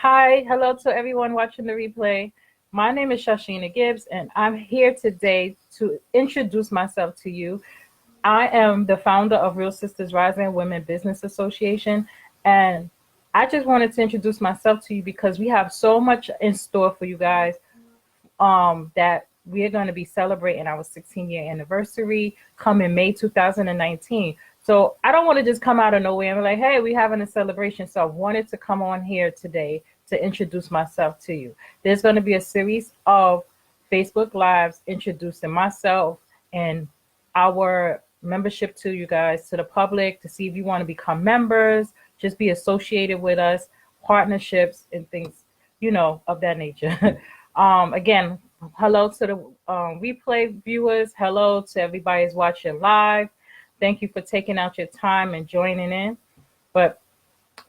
Hi, hello to everyone watching the replay. My name is ShaChena Gibbs, and I'm here today to introduce myself to you. I am the founder of Real Sisters Rising Women Business Association, and I just wanted to introduce myself to you because we have so much in store for you guys that we are going to be celebrating our 16-year anniversary coming May 2019. So I don't want to just come out of nowhere and be like, hey, we're having a celebration. So I wanted to come on here today to introduce myself to you. There's going to be a series of Facebook Lives introducing myself and our membership to you guys, to the public, to see if you want to become members, just be associated with us, partnerships and things, of that nature. Again, hello to the replay viewers. Hello to everybody who's watching live. Thank you for taking out your time and joining in.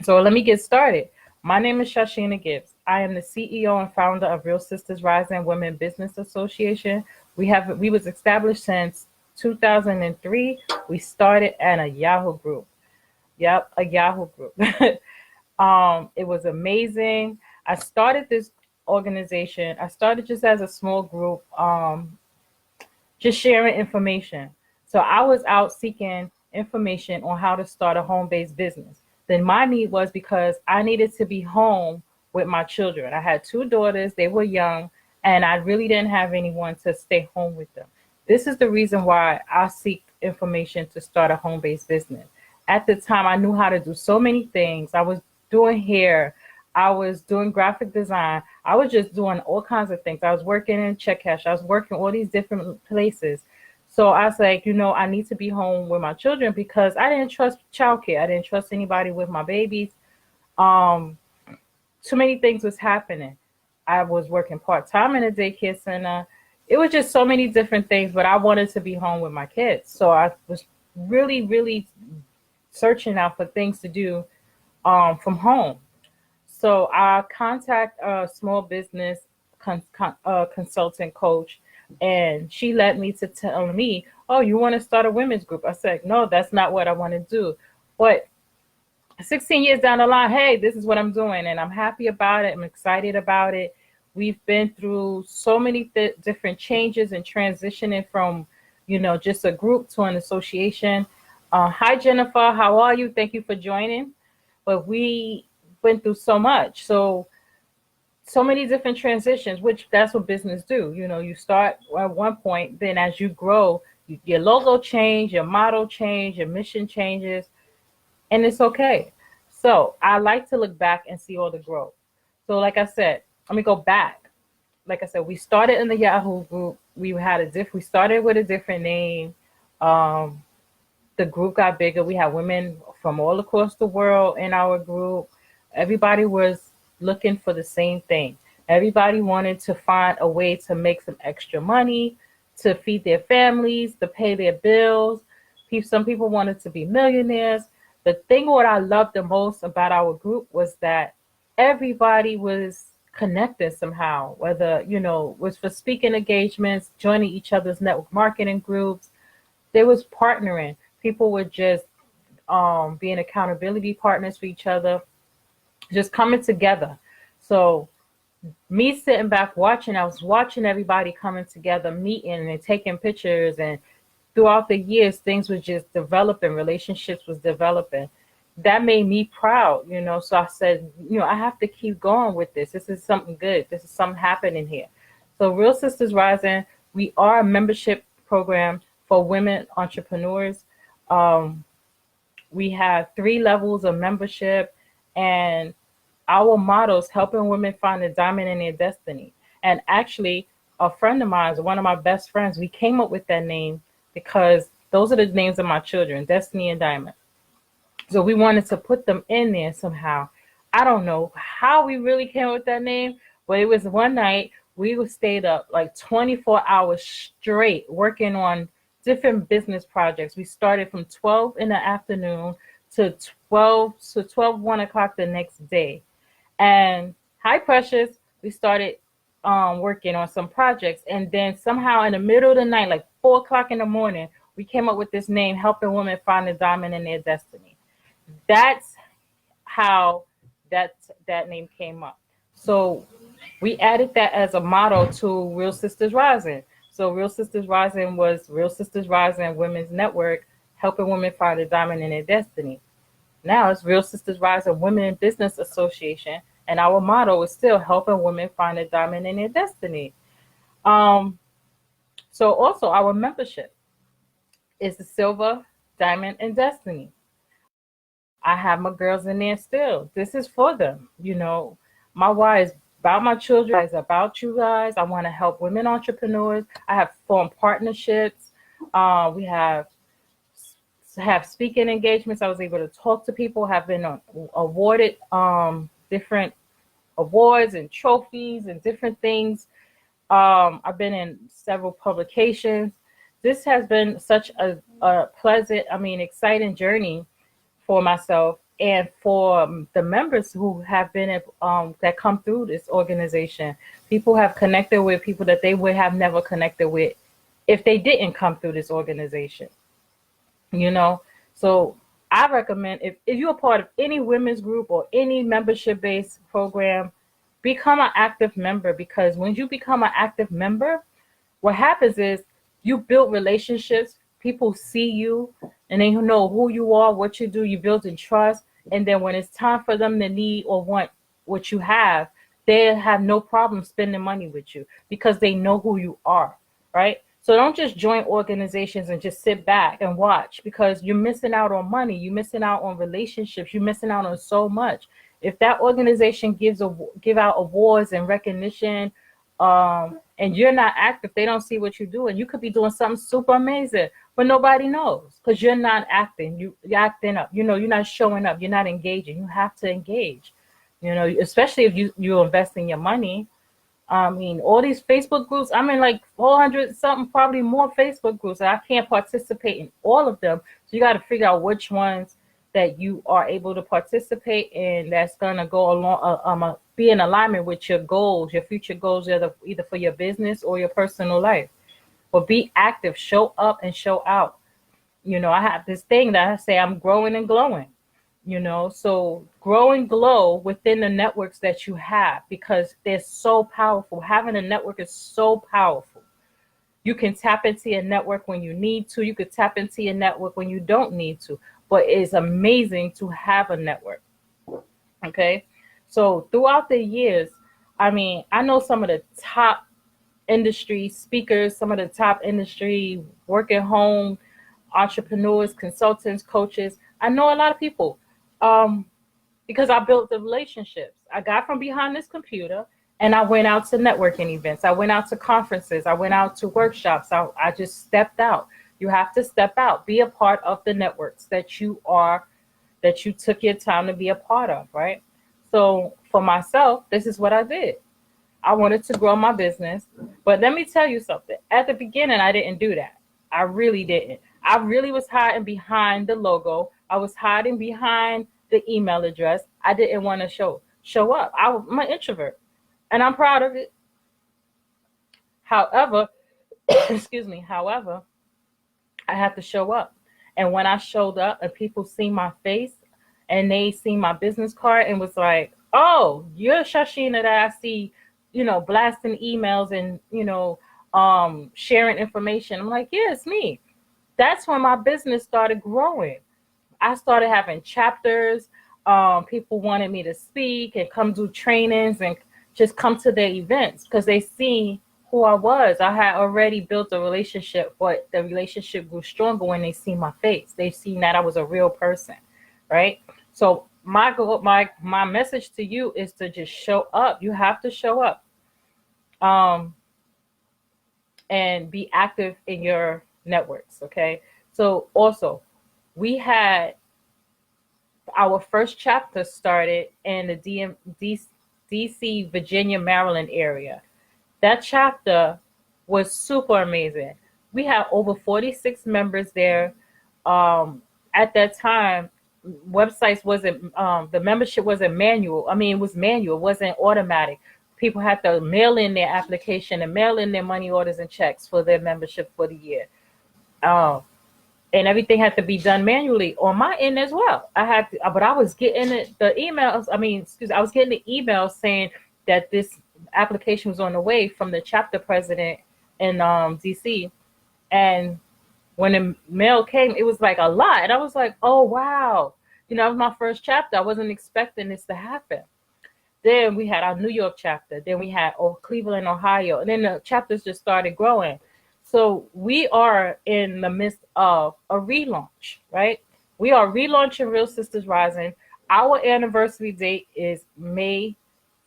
So let me get started. My name is ShaChena Gibbs. I am the CEO and founder of Real Sisters Rising Women Business Association. We was established since 2003. We started at a Yahoo group. Yep, a Yahoo group. It was amazing. I started this organization. I started just as a small group, just sharing information. So I was out seeking information on how to start a home-based business. Then my need was because I needed to be home with my children. I had two daughters, they were young, and I really didn't have anyone to stay home with them. This is the reason why I seek information to start a home-based business. At the time, I knew how to do so many things. I was doing hair, I was doing graphic design, I was just doing all kinds of things. I was working in check cash, I was working all these different places. So I was like, I need to be home with my children because I didn't trust childcare. I didn't trust anybody with my babies. Too many things was happening. I was working part-time in a daycare center. It was just so many different things, but I wanted to be home with my kids. So I was really, really searching out for things to do from home. So I contact a small business consultant coach, and she led me to tell me, oh, you want to start a women's group? I said, no, that's not what I want to do. But 16 years down the line, hey, this is what I'm doing, and I'm happy about it. I'm excited about it. We've been through so many different changes and transitioning from, just a group to an association. Hi, Jennifer. How are you? Thank you for joining. But we went through so much. So many different transitions, which that's what business do. You start at one point, then as you grow, your logo change, your motto change, your mission changes, and it's okay. So I like to look back and see all the growth. So like I said, let me go back. Like I said, we started in the Yahoo group. We started with a different name. The group got bigger. We had women from all across the world in our group. Everybody was looking for the same thing. Everybody wanted to find a way to make some extra money, to feed their families, to pay their bills. Some people wanted to be millionaires. The thing what I loved the most about our group was that everybody was connected somehow, whether, was for speaking engagements, joining each other's network marketing groups. There was partnering. People were just being accountability partners for each other, just coming together. So me sitting back watching, I was watching everybody coming together, meeting and taking pictures, and throughout the years, things were just developing, relationships was developing. That made me proud, so I said, I have to keep going with this. This is something good. This is something happening here. So Real Sisters Rising, we are a membership program for women entrepreneurs. We have 3 levels of membership, and our motto is helping women find the diamond in their destiny. And actually, a friend of mine, one of my best friends, we came up with that name because those are the names of my children, Destiny and Diamond. So we wanted to put them in there somehow. I don't know how we really came up with that name, but it was one night we stayed up like 24 hours straight working on different business projects. We started from 12 in the afternoon to 1 o'clock the next day. And hi, Precious, we started working on some projects. And then somehow in the middle of the night, like 4 o'clock in the morning, we came up with this name, Helping Women Find the Diamond in Their Destiny. That's how that name came up. So we added that as a motto to Real Sisters Rising. So Real Sisters Rising was Real Sisters Rising Women's Network, helping women find a diamond in their destiny. Now it's Real Sisters Rising Women in Business Association, and our motto is still helping women find a diamond in their destiny. So also our membership is the Silver, Diamond, and Destiny. I have my girls in there still. This is for them. My why is about my children, it's about you guys. I want to help women entrepreneurs. I have formed partnerships. We have speaking engagements. I was able to talk to people, have been awarded different awards and trophies and different things. I've been in several publications. This has been such a pleasant, exciting journey for myself and for the members who have been that come through this organization. People have connected with people that they would have never connected with if they didn't come through this organization. So I recommend if you're a part of any women's group or any membership-based program, become an active member, because when you become an active member, what happens is you build relationships. People see you and they know who you are, what you do. You build in trust. And then when it's time for them to need or want what you have, they have no problem spending money with you because they know who you are, right? So don't just join organizations and just sit back and watch, because you're missing out on money. You're missing out on relationships. You're missing out on so much. If that organization give out awards and recognition, and you're not active, they don't see what you're doing. You could be doing something super amazing, but nobody knows because you're not acting. You're acting up. You're not showing up. You're not engaging. You have to engage. Especially if you invest in your money. All these Facebook groups, I'm in like 400 something, probably more Facebook groups. And I can't participate in all of them. So you got to figure out which ones that you are able to participate in that's going to go along, be in alignment with your goals, your future goals, either for your business or your personal life. But be active, show up and show out. I have this thing that I say I'm growing and glowing. So grow and glow within the networks that you have, because they're so powerful. Having a network is so powerful. You can tap into your network when you need to. You could tap into your network when you don't need to. But it's amazing to have a network. Okay. So throughout the years, I know some of the top industry speakers, some of the top industry work at home entrepreneurs, consultants, coaches. I know a lot of people because I built the relationships. I got from behind this computer and I went out to networking events. I went out to conferences. I went out to workshops. I just stepped out. You have to step out, be a part of the networks that you took your time to be a part of, right? So for myself, this is what I did. I wanted to grow my business, but let me tell you something. At the beginning, I didn't do that. I really didn't. I really was hiding behind the logo. I was hiding behind the email address. I didn't want to show up. I'm an introvert, and I'm proud of it. However, I had to show up. And when I showed up and people see my face and they see my business card and was like, oh, you're ShaChena that I see, blasting emails and, sharing information. I'm like, yeah, it's me. That's when my business started growing. I started having chapters. People wanted me to speak and come do trainings and just come to their events because they see who I was. I had already built a relationship, but the relationship grew stronger when they see my face. They seen that I was a real person, right? So my goal, my message to you is to just show up. You have to show up, and be active in your networks. Okay. So also, we had our first chapter started in the DC, Virginia, Maryland area. That chapter was super amazing. We had over 46 members there. At that time, websites wasn't, the membership wasn't manual. It was manual. It wasn't automatic. People had to mail in their application and mail in their money orders and checks for their membership for the year. and everything had to be done manually on my end as well. But I was getting the emails. I was getting the emails saying that this application was on the way from the chapter president in DC, and when the mail came, it was like a lot, and I was like, oh wow, it was my first chapter. I wasn't expecting this to happen. Then we had our New York chapter. Then we had Cleveland, Ohio, and then the chapters just started growing. So we are in the midst of a relaunch, right? We are relaunching Real Sisters Rising. Our anniversary date is May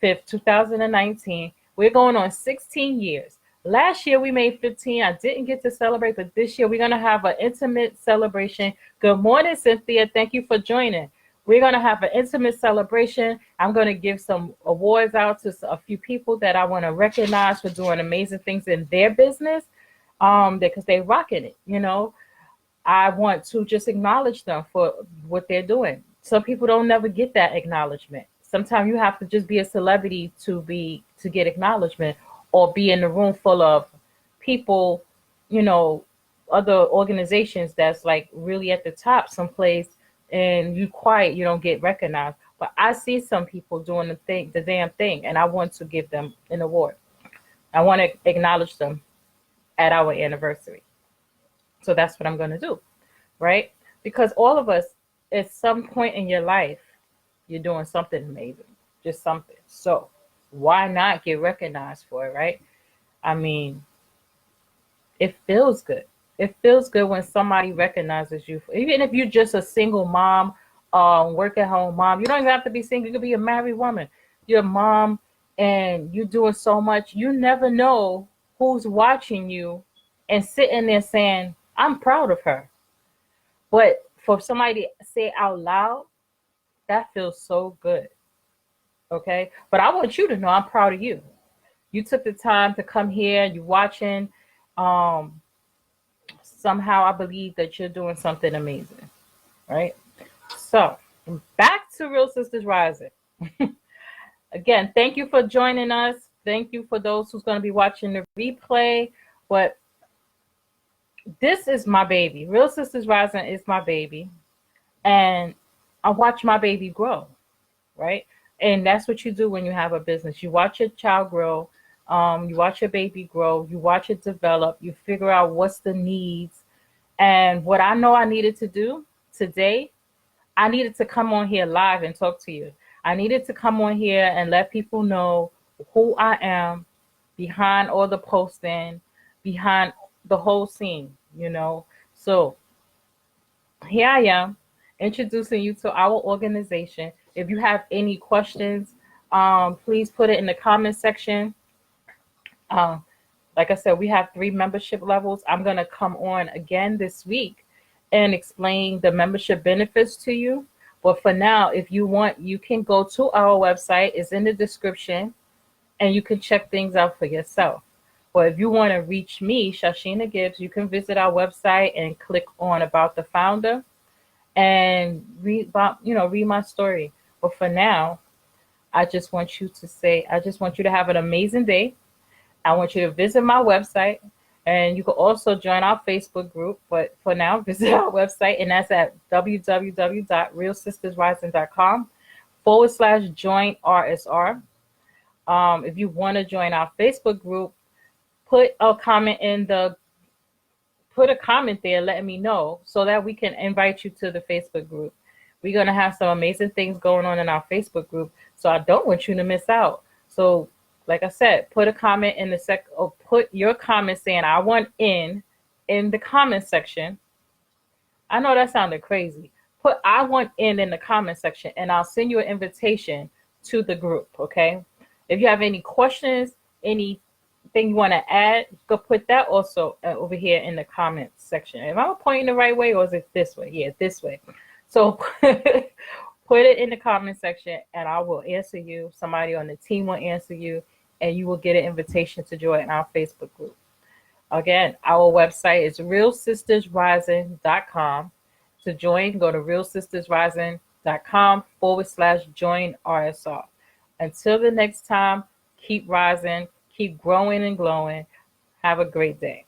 5th, 2019. We're going on 16 years. Last year we made 15. I didn't get to celebrate, but this year we're going to have an intimate celebration. Good morning, Cynthia. Thank you for joining. We're going to have an intimate celebration. I'm going to give some awards out to a few people that I want to recognize for doing amazing things in their business. Because they're rocking it, I want to just acknowledge them for what they're doing. Some people don't never get that acknowledgement. Sometimes you have to just be a celebrity to get acknowledgement, or be in the room full of people, other organizations that's like really at the top someplace, and you quiet, you don't get recognized. But I see some people doing the damn thing, and I want to give them an award. I want to acknowledge them at our anniversary. So that's what I'm going to do, right? Because all of us, at some point in your life, you're doing something amazing, just something. So why not get recognized for it, right? I mean, it feels good. It feels good when somebody recognizes you. Even if you're just a single mom, work at home mom, you don't even have to be single. You could be a married woman. You're a mom and you're doing so much. You never know who's watching you and sitting there saying, I'm proud of her. But for somebody to say out loud, that feels so good. Okay? But I want you to know I'm proud of you. You took the time to come here, you're watching. Somehow I believe that you're doing something amazing. Right? So, back to Real Sisters Rising. Again, thank you for joining us. Thank you for those who's going to be watching the replay. But this is my baby. Real Sisters Rising is my baby. And I watch my baby grow, right? And that's what you do when you have a business. You watch your child grow. You watch your baby grow. You watch it develop. You figure out what's the needs. And what I know I needed to do today, I needed to come on here live and talk to you. I needed to come on here and let people know who I am behind all the posting, behind the whole scene, So here I am introducing you to our organization. If you have any questions, please put it in the comment section. Like I said, we have 3 membership levels. I'm going to come on again this week and explain the membership benefits to you. But for now, if you want, you can go to our website. It's in the description, and you can check things out for yourself. Or if you want to reach me, ShaChena Gibbs, you can visit our website and click on About the Founder and read my story. But for now, I just want you to have an amazing day. I want you to visit my website, and you can also join our Facebook group. But for now, visit our website, and that's at www.realsistersrising.com/join RSR. If you want to join our Facebook group, put a comment there, letting me know so that we can invite you to the Facebook group. We're going to have some amazing things going on in our Facebook group, so I don't want you to miss out. So, like I said, put a comment or put your comment saying I want in the comment section. I know that sounded crazy. Put I want in the comment section, and I'll send you an invitation to the group, okay? If you have any questions, anything you want to add, go put that also over here in the comment section. Am I pointing the right way, or is it this way? Yeah, this way. So put it in the comment section, and I will answer you. Somebody on the team will answer you, and you will get an invitation to join our Facebook group. Again, our website is realsistersrising.com. To join, go to realsistersrising.com/join RSR. Until the next time, keep rising, keep growing and glowing. Have a great day.